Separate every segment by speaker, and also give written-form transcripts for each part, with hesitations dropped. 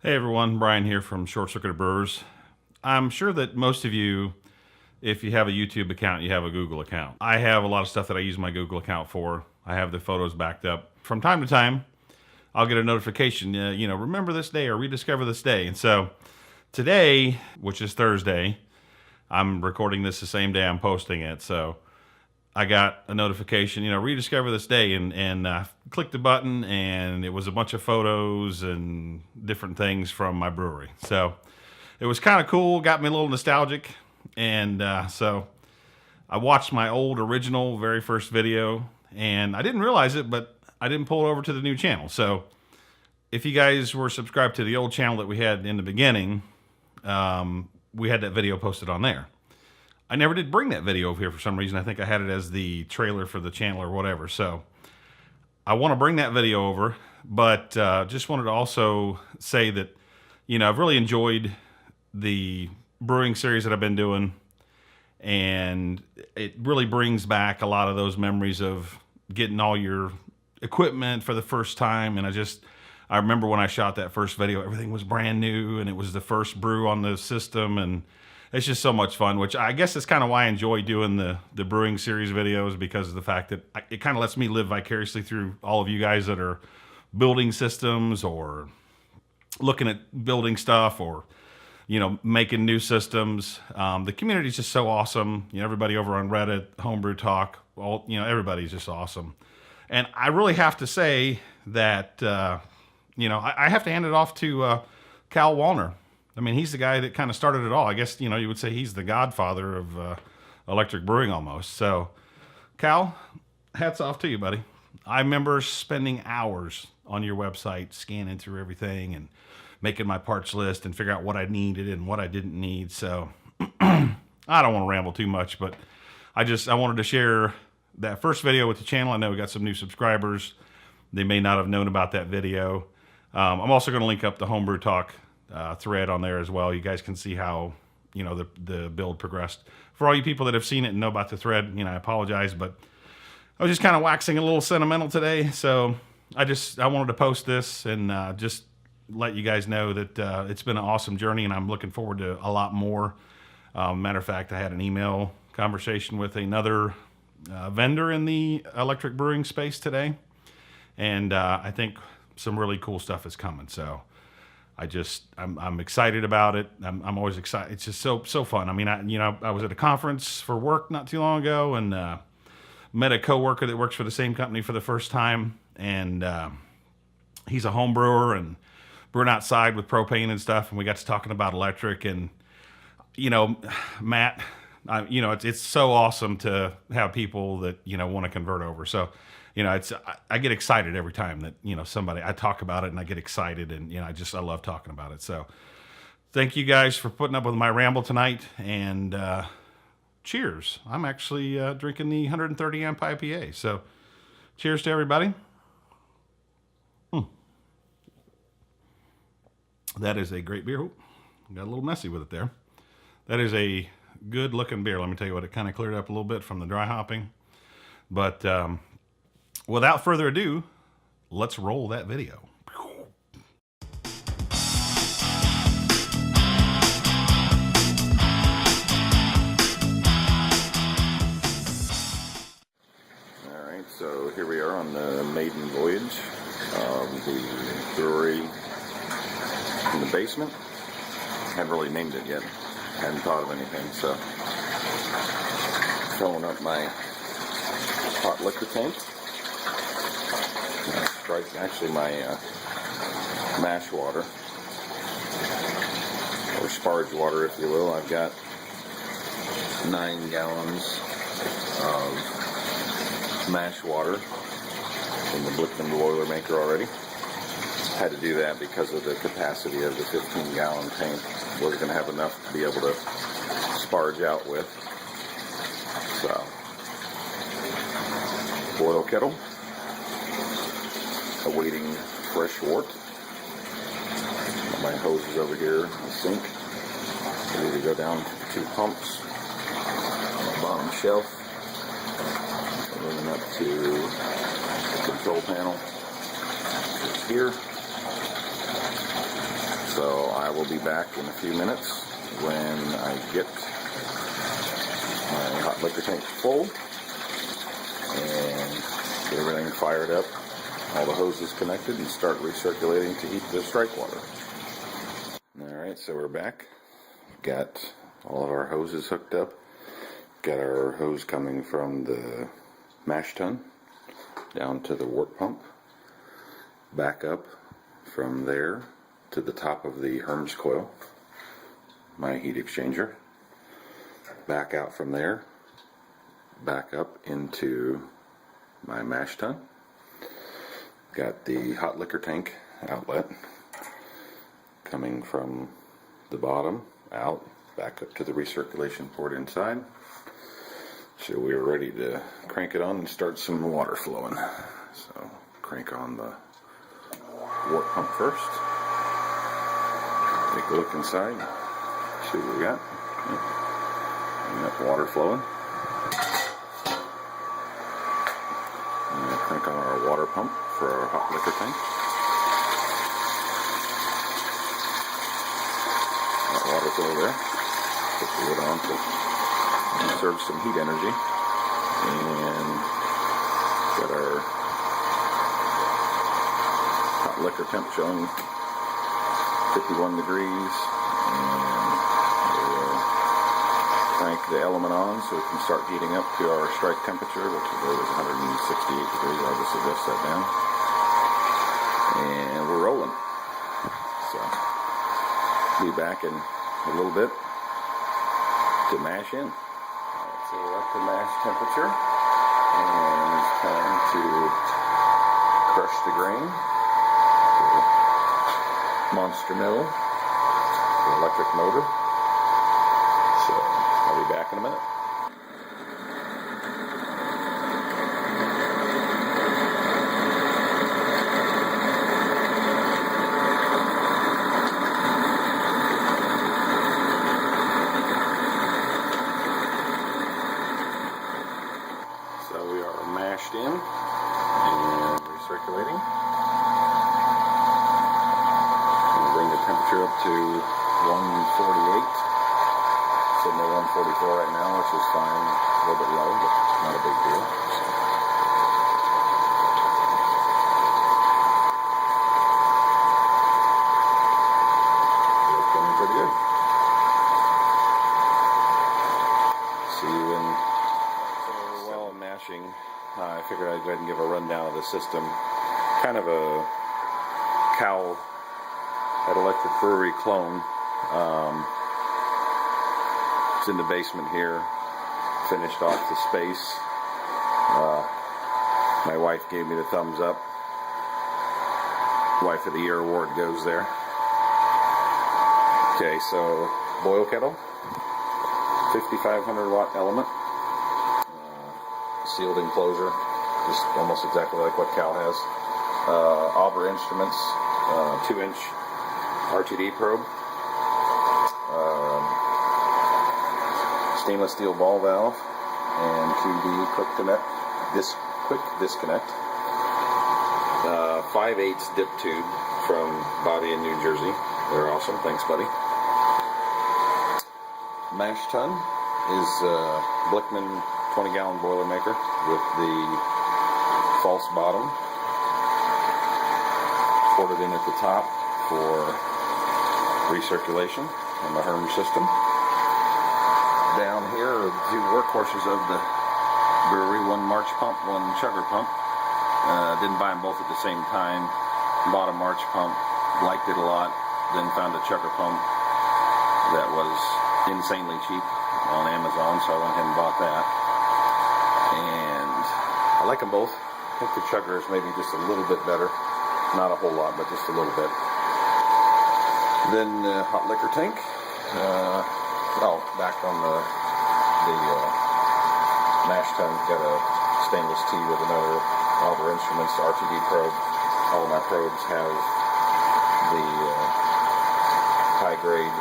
Speaker 1: Hey everyone, Brian here from Shortcircuitedbrewers. Brewers. I'm sure that most of you, if you have a YouTube account, you have a Google account. I have a lot of stuff that I use my Google account for. I have the photos backed up. From time to time, I'll get a notification, remember this day or rediscover this day. And so today, which is Thursday, I'm recording this the same day I'm posting it. So I got a notification, rediscover this day, and clicked the button, and it was a bunch of photos and different things from my brewery. So it was kind of cool, got me a little nostalgic, and so I watched my old original very first video, and I didn't realize it, but I didn't pull it over to the new channel. So if you guys were subscribed to the old channel that we had in the beginning, we had that video posted on there. I never did bring that video over here for some reason. I think I had it as the trailer for the channel or whatever. So I want to bring that video over, but just wanted to also say that, I've really enjoyed the brewing series that I've been doing, and it really brings back a lot of those memories of getting all your equipment for the first time. And I remember when I shot that first video, everything was brand new, and it was the first brew on the system, and it's just so much fun, which I guess is kind of why I enjoy doing the brewing series videos, because of the fact that it kind of lets me live vicariously through all of you guys that are building systems or looking at building stuff or, making new systems. The community is just so awesome. Everybody over on Reddit, Homebrew Talk, everybody's just awesome. And I really have to say that, I have to hand it off to Cal Wallner. I mean, he's the guy that kind of started it all. I guess, you would say he's the godfather of electric brewing almost. So, Cal, hats off to you, buddy. I remember spending hours on your website scanning through everything and making my parts list and figure out what I needed and what I didn't need. So, I don't want to ramble too much, but I wanted to share that first video with the channel. I know we got some new subscribers. They may not have known about that video. I'm also going to link up the Homebrew Talk thread on there as well. You guys can see how the build progressed. For all you people that have seen it and know about the thread, I apologize, but I was just kind of waxing a little sentimental today, so I wanted to post this and just let you guys know that it's been an awesome journey, and I'm looking forward to a lot more. Matter of fact, I had an email conversation with another vendor in the electric brewing space today, and I think some really cool stuff is coming. So I'm excited about it. I'm always excited. It's just so fun. I mean, I was at a conference for work not too long ago, and met a coworker that works for the same company for the first time, and he's a home brewer and brewing outside with propane and stuff. And we got to talking about electric, and Matt, it's so awesome to have people that want to convert over. So. I get excited every time that, I talk about it and I get excited, and, I love talking about it. So thank you guys for putting up with my ramble tonight, and cheers. I'm actually drinking the 130 amp IPA. So cheers to everybody. That is a great beer. Ooh, got a little messy with it there. That is a good looking beer. Let me tell you what, it kind of cleared up a little bit from the dry hopping, but, without further ado, let's roll that video.
Speaker 2: All right, so here we are on the maiden voyage of the brewery in the basement. Haven't really named it yet. Hadn't thought of anything, so filling up my hot liquor tank. Actually, my mash water, or sparge water, if you will. I've got 9 gallons of mash water in the Blickman Boilermaker already. Had to do that because of the capacity of the 15-gallon tank. Wasn't going to have enough to be able to sparge out with. So, boil kettle. Awaiting fresh wort. My hose is over here in the sink. Ready to go down 2 pumps on the bottom shelf. Moving up to the control panel. Just here. So So I will be back in a few minutes when I get my hot liquor tank full and get everything fired up, all the hoses connected, and start recirculating to heat the strike water. Alright, so we're back. Got all of our hoses hooked up. Got our hose coming from the mash tun down to the wort pump. Back up from there to the top of the Hermes coil, my heat exchanger. Back out from there, back up into my mash tun. Got the hot liquor tank outlet coming from the bottom out, back up to the recirculation port inside. So we're ready to crank it on and start some water flowing. So crank on the wort pump first. Take a look inside, see what we got. And that water flowing. And crank on our water pump for our hot liquor tank. That water's over there. Put the lid on to conserve some heat energy. And got our hot liquor temp showing 51 degrees, and we'll crank the element on so it can start heating up to our strike temperature, which is 168 degrees. I'll just adjust that down. And we're rolling. So, be back in a little bit to mash in. Alright, so we're up to mash temperature, and it's time to crush the grain. Monster mill, the electric motor. So I'll be back in a minute. So we are mashed in and recirculating. Temperature up to 148. Sitting at 144 right now, which is fine. A little bit low, but not a big deal. Looking pretty good. See you in. So while I'm mashing, I figured I'd go ahead and give a rundown of the system. Kind of a cow at Electric Brewery clone. It's in the basement here. Finished off the space. My wife gave me the thumbs up. Wife of the Year award goes there. Okay, so boil kettle, 5,500 watt element, sealed enclosure, just almost exactly like what Cal has. Auber Instruments, 2-inch RTD probe, stainless steel ball valve, and QD quick disconnect. 5/8 dip tube from Bobby in New Jersey. They're awesome. Thanks, buddy. Mash tun is Blickman 20-gallon Boilermaker with the false bottom. Ported in at the top for recirculation in the Hermes system. Down here are the two workhorses of the brewery, one March pump, one chugger pump. Didn't buy them both at the same time. Bought a March pump, liked it a lot, then found a chugger pump that was insanely cheap on Amazon, so I went ahead and bought that. And I like them both. I think the chugger is maybe just a little bit better. Not a whole lot, but just a little bit. Then hot liquor tank. Back on the mash tun, got a stainless T with another Auber Instruments RTD probe. All of my probes have the high grade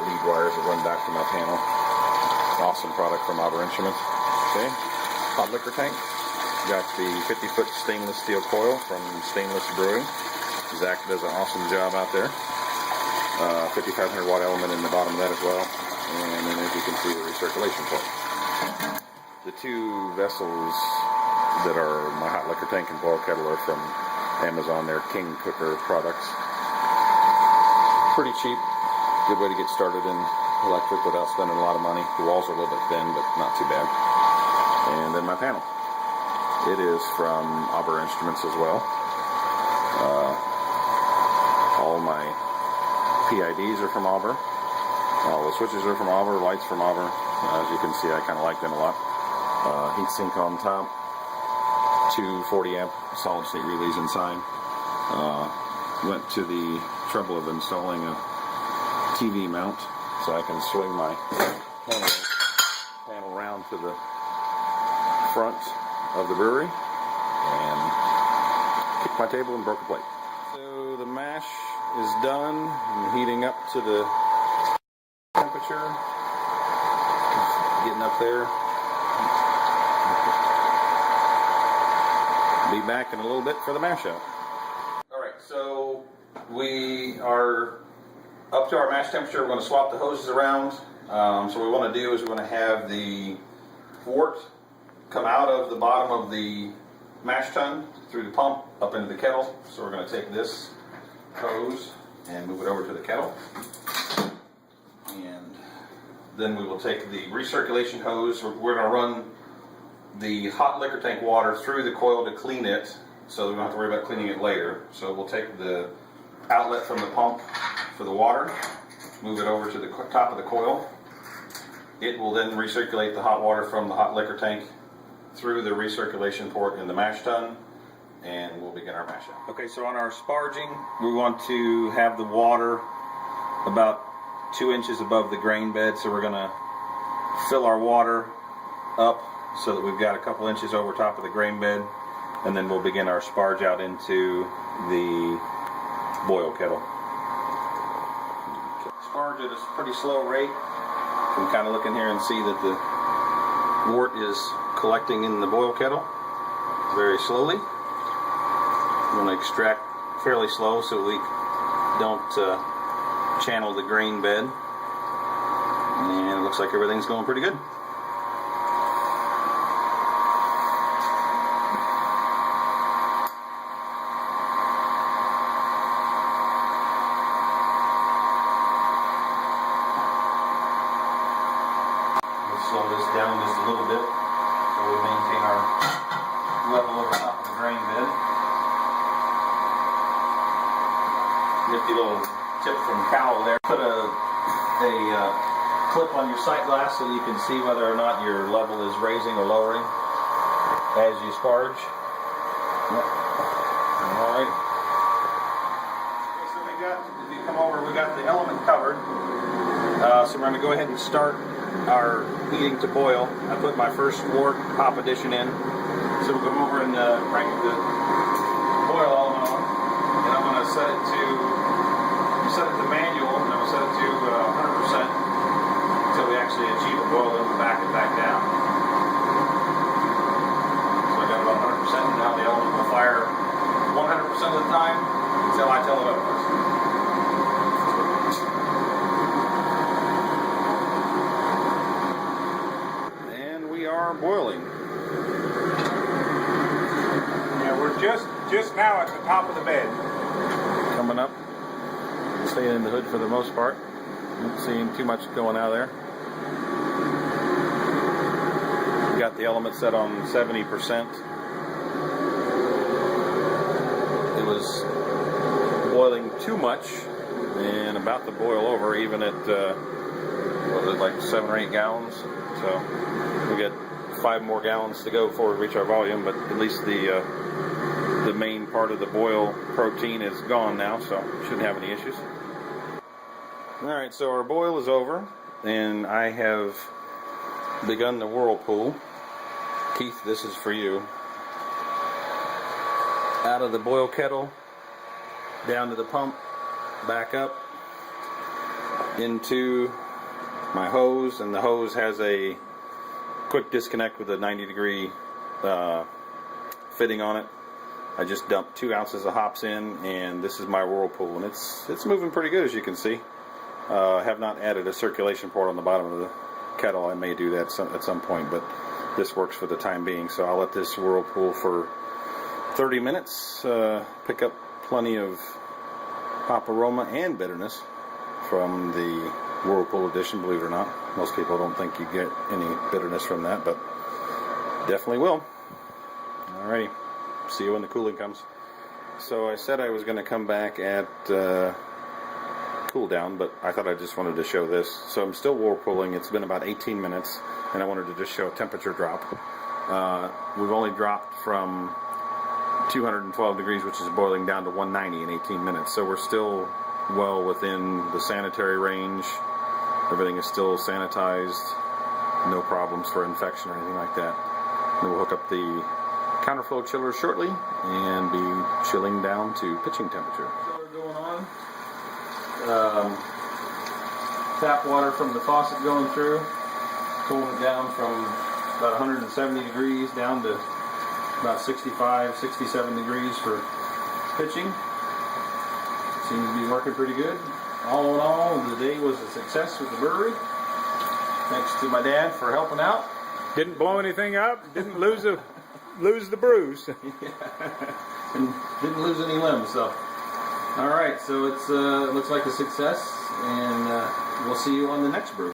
Speaker 2: lead wires that run back to my panel. Awesome product from Auber Instruments. Okay, hot liquor tank. Got the 50-foot stainless steel coil from Stainless Brewing. Zach does an awesome job out there. 5500 watt element in the bottom of that as well. And then as you can see, the recirculation port. The two vessels that are my hot liquor tank and boil kettle are from Amazon. They're King Cooker products. Pretty cheap. Good way to get started in electric without spending a lot of money. The walls are a little bit thin, but not too bad. And then my panel. It is from Auber Instruments as well. All my PIDs are from Auber. All the switches are from Auber, lights from Auber. As you can see, I kind of like them a lot. Heat sink on top. Two 40 amp solid state relays inside. Went to the trouble of installing a TV mount so I can swing my panel around to the front of the brewery and kicked my table and broke a plate. So the mash is done and heating up to the temperature. Getting up there. Be back in a little bit for the mash up. Alright, so we are up to our mash temperature. We're going to swap the hoses around. So what we want to do is we want to have the wort come out of the bottom of the mash tun through the pump up into the kettle. So we're going to take this hose and move it over to the kettle. And then we will take the recirculation hose. We're going to run the hot liquor tank water through the coil to clean it, so we don't have to worry about cleaning it later. So we'll take the outlet from the pump for the water, move it over to the top of the coil. It will then recirculate the hot water from the hot liquor tank through the recirculation port in the mash tun, and we'll begin our mash up. Okay, so on our sparging, we want to have the water about 2 inches above the grain bed, so we're going to fill our water up so that we've got a couple inches over top of the grain bed, and then we'll begin our sparge out into the boil kettle. Sparge at a pretty slow rate. You can kind of look in here and see that the wort is collecting in the boil kettle very slowly. We want to extract fairly slow so we don't channel the grain bed. And it looks like everything's going pretty good. Slow this down just a little bit so we maintain our level over top of the grain bed. Nifty little tip from Cowl there. Put a clip on your sight glass so you can see whether or not your level is raising or lowering as you sparge. Alright. Okay, so if you come over, we got the element covered. So we're going to go ahead and start our heating to boil. I put my first wort hop addition in. So we'll come over and crank the boil element on. And I'm going to set it to manual, and I'm going to set it to 100% until we actually achieve a boil in the back and back down. So I got about 100%, and now the element will fire 100% of the time until I tell it otherwise. Boiling.
Speaker 3: Yeah, we're just now at the top of the bed.
Speaker 2: Coming up. Staying in the hood for the most part. Not seeing too much going out there. We got the element set on 70%. It was boiling too much and about to boil over, even at what was it, like 7 or 8 gallons. So we got 5 more gallons to go before we reach our volume, but at least the main part of the boil protein is gone now, so shouldn't have any issues. Alright, so our boil is over, and I have begun the whirlpool. Keith, this is for you. Out of the boil kettle, down to the pump, back up into my hose, and the hose has a quick disconnect with a 90-degree fitting on it. I just dumped 2 ounces of hops in, and this is my whirlpool, and it's moving pretty good, as you can see. Have not added a circulation port on the bottom of the kettle. I may do that at some point, but this works for the time being. So I'll let this whirlpool for 30 minutes, pick up plenty of hop aroma and bitterness from the Whirlpool edition, believe it or not. Most people don't think you get any bitterness from that, but definitely will. Alrighty, see you when the cooling comes. So I said I was going to come back at cool down, but I thought I just wanted to show this. So I'm still whirlpooling. It's been about 18 minutes, and I wanted to just show a temperature drop. We've only dropped from 212 degrees, which is boiling, down to 190 in 18 minutes. So we're still well within the sanitary range. Everything is still sanitized. No problems for infection or anything like that. And we'll hook up the counterflow chiller shortly and be chilling down to pitching temperature. Chiller going on. Tap water from the faucet going through. Pulling it down from about 170 degrees down to about 65, 67 degrees for pitching. Seems to be working pretty good. All in all, the day was a success with the brewery. Thanks to my dad for helping out.
Speaker 3: Didn't blow anything up. Didn't lose the brews.
Speaker 2: And didn't lose any limbs. So, all right. So it looks like a success, and we'll see you on the next brew.